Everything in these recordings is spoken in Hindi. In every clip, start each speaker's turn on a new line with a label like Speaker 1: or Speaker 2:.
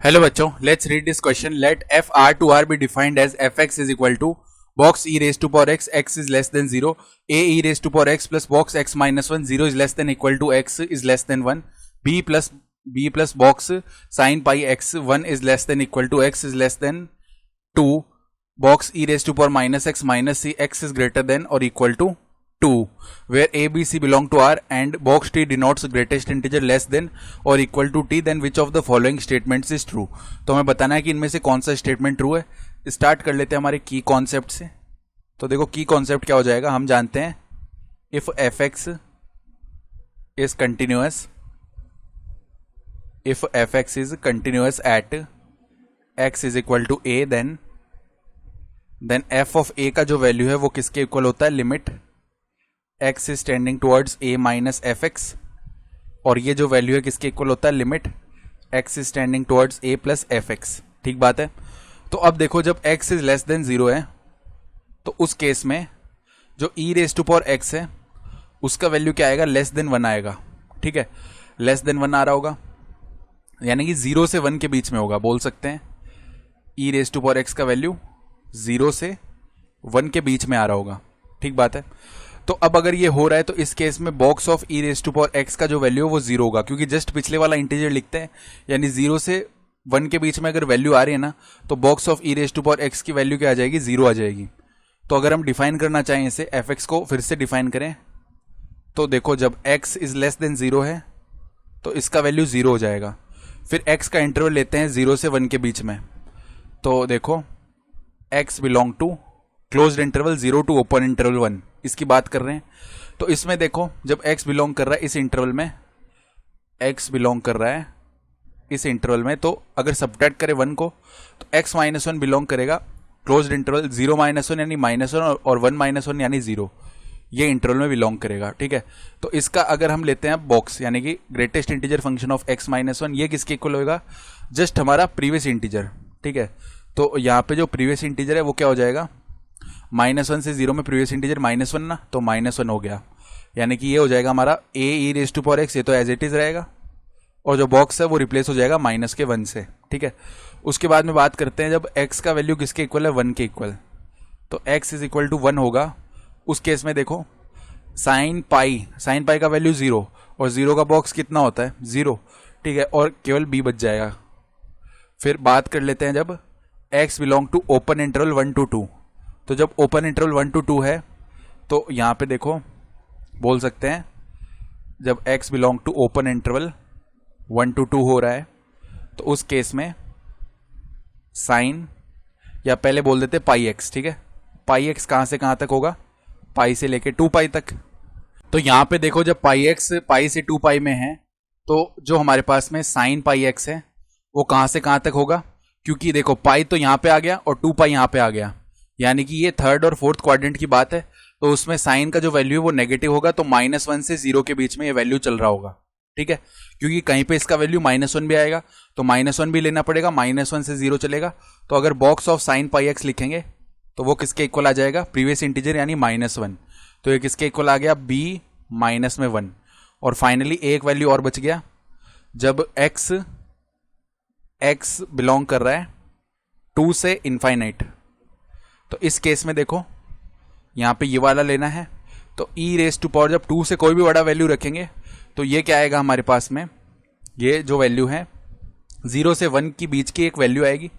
Speaker 1: हेलो बच्चों, let's read this question. Let F R to R be defined as F X is equal to box E raise to power X is less than 0, A E raise to power X plus box X minus 1, 0 is less than equal to X is less than 1, B plus box sine pi X 1 is less than equal to X is less than 2, box E raise to power minus C X is greater than और equal to 2, where A, B, C belong to R and box T denotes greatest integer less than or equal to T, then which of the following statements is true. तो हमें बताना है कि इनमें से कौन सा स्टेटमेंट ट्रू है. स्टार्ट कर लेते हैं हमारे की कॉन्सेप्ट से. तो देखो की कॉन्सेप्ट क्या हो जाएगा. हम जानते हैं if F X is continuous, if F X is continuous at X is equal to A, then F of A का जो वैल्यू है वो किसके इक्वल होता है, limit x is tending towards a minus F X, और ये जो वैल्यू है किसके इक्वल होता है, limit x is tending towards a plus F X. ठीक बात है. तो अब देखो जब x इज लेस देन 0 है तो उस केस में जो e raise to power x है उसका वैल्यू क्या आएगा, लेस देन 1 आएगा. ठीक है, लेस देन 1 आ रहा होगा, यानी कि 0 से 1 के बीच में होगा. बोल सकते हैं e raise to power x का वैल्यू 0 से 1 के बीच में आ रहा होगा. ठीक बात है. तो अब अगर ये हो रहा है तो इस केस में box of E raise to power X का जो वैल्यू है वो 0 होगा, क्योंकि जस्ट पिछले वाला इंटीजर लिखते हैं, यानी 0 से 1 के बीच में अगर वैल्यू आ रही है ना तो box of E raise to power X की वैल्यू क्या आ जाएगी, 0 आ जाएगी. तो अगर हम डिफाइन करना चाहें इसे, एफ एक्स को फिर से डिफाइन करें तो देखो जब एक्स इज लेस देन 0 है तो इसका वैल्यू 0 हो जाएगा. फिर एक्स का इंटरवल लेते हैं 0 से 1 के बीच में. तो देखो X belongs to closed interval 0 to open interval 1, इसकी बात कर रहे हैं. तो इसमें देखो जब x बिलोंग कर रहा है इस इंटरवल में, x बिलोंग कर रहा है इस इंटरवल में, तो अगर सब्ट्रैक्ट करें 1 को तो x माइनस 1 बिलोंग करेगा क्लोज्ड इंटरवल 0 माइनस 1 यानी माइनस 1 और 1 माइनस 1 यानी 0, ये इंटरवल में बिलोंग करेगा. ठीक है. तो इसका अगर हम लेते हैं बॉक्स, यानी कि greatest integer function of x minus 1, ये किसके इक्वल होगा, जस्ट हमारा प्रीवियस इंटीजर. ठीक है. तो यहाँ पे जो प्रीवियस इंटीजर है वो क्या हो जाएगा, -1 से 0 में प्रीवियस इंटीजर -1 ना, तो -1 हो गया, यानी कि ये हो जाएगा हमारा a e raise to power x, ये तो एज इट इज रहेगा, और जो बॉक्स है वो रिप्लेस हो जाएगा -1 से. ठीक है. उसके बाद में बात करते हैं जब x का वैल्यू किसके इक्वल है, 1 के इक्वल, तो x इज इक्वल टू 1 होगा. उस केस में देखो साइन पाई का वैल्यू 0, और 0 का बॉक्स कितना होता है, 0. ठीक है, और केवल b बच जाएगा. फिर बात कर लेते हैं जब x belongs to open interval 1 to 2, तो जब ओपन इंटरवल 1 to 2 है तो यहां पे देखो बोल सकते हैं जब x belongs to open interval 1 to 2 हो रहा है तो उस केस में साइन, या पहले बोल देते पाई एक्स. ठीक है, पाई एक्स कहां से कहां तक होगा, पाई से लेके 2 पाई तक. तो यहां पे देखो जब पाई एक्स पाई से 2 पाई में है तो जो हमारे पास में साइन पाई एक्स है वो कहां से कहां तक होगा, क्योंकि देखो पाई तो यहां पे आ गया और 2 पाई यहां पे आ गया, यानी कि ये थर्ड और फोर्थ क्वाड्रेंट की बात है. तो उसमें साइन का जो वैल्यू है वो नेगेटिव होगा, तो -1 से 0 के बीच में ये वैल्यू चल रहा होगा. ठीक है, क्योंकि कहीं पे इसका वैल्यू -1 भी आएगा तो -1 भी लेना पड़ेगा, -1 से 0 चलेगा. तो अगर box of sine pi x लिखेंगे तो वो किसके इक्वल आ जाएगा, प्रीवियस इंटीजर यानी -1. तो ये किसके इक्वल आ गया, b माइनस में 1. और फाइनली एक वैल्यू और बच गया, जब x बिलोंग कर रहा है 2 से इनफाइनाइट, तो इस केस में देखो यहां पे ये वाला लेना है, तो e रेज टू पावर जब 2 से कोई भी बड़ा वैल्यू रखेंगे तो ये क्या आएगा हमारे पास में, ये जो वैल्यू है 0 से 1 की बीच की एक वैल्यू आएगी,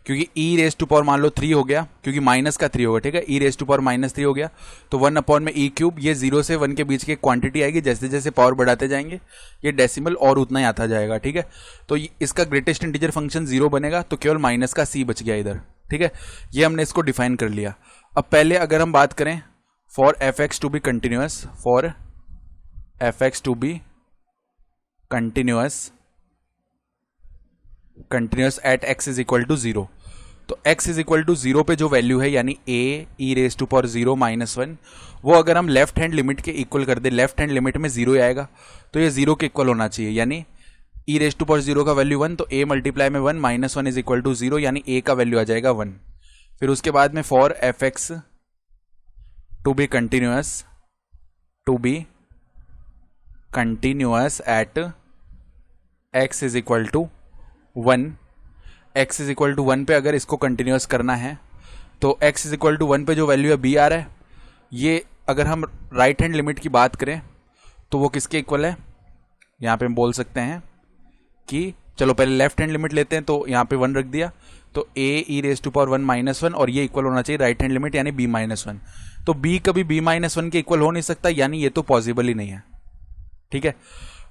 Speaker 1: क्योंकि e रेज टू पावर मान लो 3 हो गया, क्योंकि माइनस का 3 होगा. ठीक है, e रेज टू पावर -3 हो गया तो 1 अपॉन में e क्यूब, ये 0 से 1 के बीच की एक क्वांटिटी आएगी. जैसे जैसे पावर बढ़ाते जाएंगे ये डेसिमल और उतना ही आता जाएगा. ठीक है, तो इसका ग्रेटेस्ट इंटीजर फंक्शन 0 बनेगा, तो केवल माइनस का c बच गया इधर. ठीक है, ये हमने इसको डिफाइन कर लिया. अब पहले अगर हम बात करें for F X to be continuous, for F X to be continuous at X is equal to 0, तो x इज इक्वल टू 0 पे जो वैल्यू है यानी a e raise to power 0 -1, वो अगर हम लेफ्ट हैंड लिमिट के इक्वल कर दे, लेफ्ट हैंड लिमिट में 0 आएगा तो ये 0 के इक्वल होना चाहिए, यानी e रेज टू पावर 0 का वैल्यू 1, तो a मल्टीप्लाई में 1 -1 इज इक्वल टू 0, यानी a का वैल्यू आ जाएगा 1. फिर उसके बाद में for F X to be continuous at x is equal to 1, x is equal to 1 पे अगर इसको कंटिन्यूस करना है तो x इज इक्वल टू 1 पे जो वैल्यू है b आ रहा है, ये अगर हम राइट हैंड लिमिट की बात करें तो वो किसके इक्वल है, यहाँ पे हम बोल सकते हैं कि चलो पहले लेफ्ट हैंड लिमिट लेते हैं, तो यहाँ पे 1 रख दिया, तो a e⁻1 -1 और ये इक्वल होना चाहिए राइट हैंड लिमिट यानी b-1। तो b कभी b-1 के इक्वल हो नहीं सकता, यानी ये तो पॉसिबल ही नहीं है। ठीक है,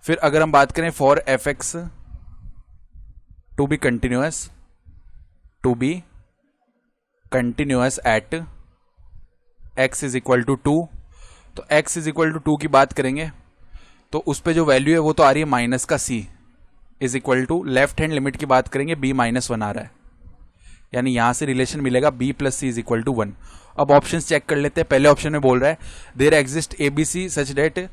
Speaker 1: फिर अगर हम बात करें for f(x) to be continuous at x is equal to 2, तो x इज इक्वल टू 2 की बात करेंगे तो उस पे जो वैल्यू है वो तो आ रही है माइनस का c is equal to left hand limit की बात करेंगे b-1 आ रहा है, यानी यहां से रिलेशन मिलेगा b plus C is equal to 1। अब ऑप्शंस चेक कर लेते हैं। पहले ऑप्शन में बोल रहा है there exist ABC such that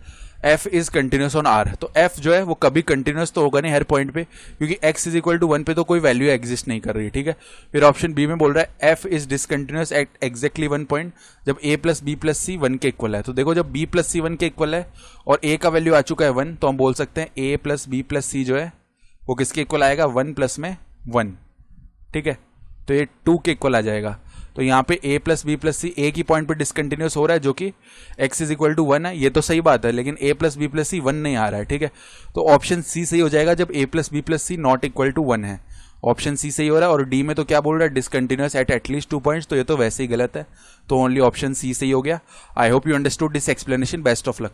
Speaker 1: f is continuous on r, तो f जो है वो कभी कंटिन्यूस तो होगा नहीं हर पॉइंट पे, क्योंकि x इज इक्वल टू 1 पे तो कोई वैल्यू एग्जिस्ट नहीं कर रही। ठीक है, फिर ऑप्शन बी में बोल रहा है f is discontinuous at exactly 1 point जब a प्लस b प्लस सी 1 के इक्वल है। तो देखो जब b प्लस सी 1 के इक्वल है और a का वैल्यू आ चुका है 1, तो हम बोल सकते हैं a प्लस b प्लस सी जो है वो किसके इक्वल आएगा, 1 प्लस में 1। ठीक है, तो ये 2 के इक्वल आ जाएगा। तो यहाँ पे a plus B plus C a की पॉइंट पे डिसकंटिन्यूस हो रहा है जो कि x इज इक्वल टू 1 है, ये तो सही बात है, लेकिन a प्लस बी प्लस सी 1 नहीं आ रहा है। ठीक है, तो ऑप्शन सी सही हो जाएगा जब a plus B plus C not equal to 1 है। ऑप्शन सी सही हो रहा है। और डी में तो क्या बोल रहा है, डिसकंटिन्यूस एट एटलीस्ट 2 पॉइंट्स, तो ये तो वैसे ही गलत है, तो ओनली ऑप्शन सी सही हो गया। I hope you understood this explanation. Best of luck.